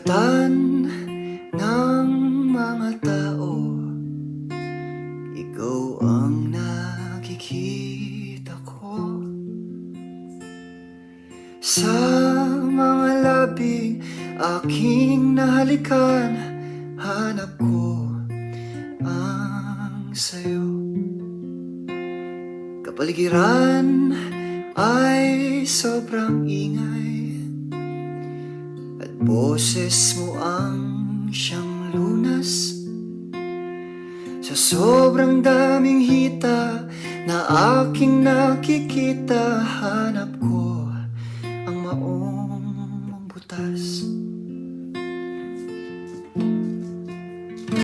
Karagatan ng mga tao, ikaw ang nakikita ko. Sa mga labi aking nahalikan, hanap ko ang sayo. Kapaligiran ay sobrang ingay, at boses mo ang siyang lunas. Sa sobrang daming hita na aking nakikita, hanap ko ang maong butas.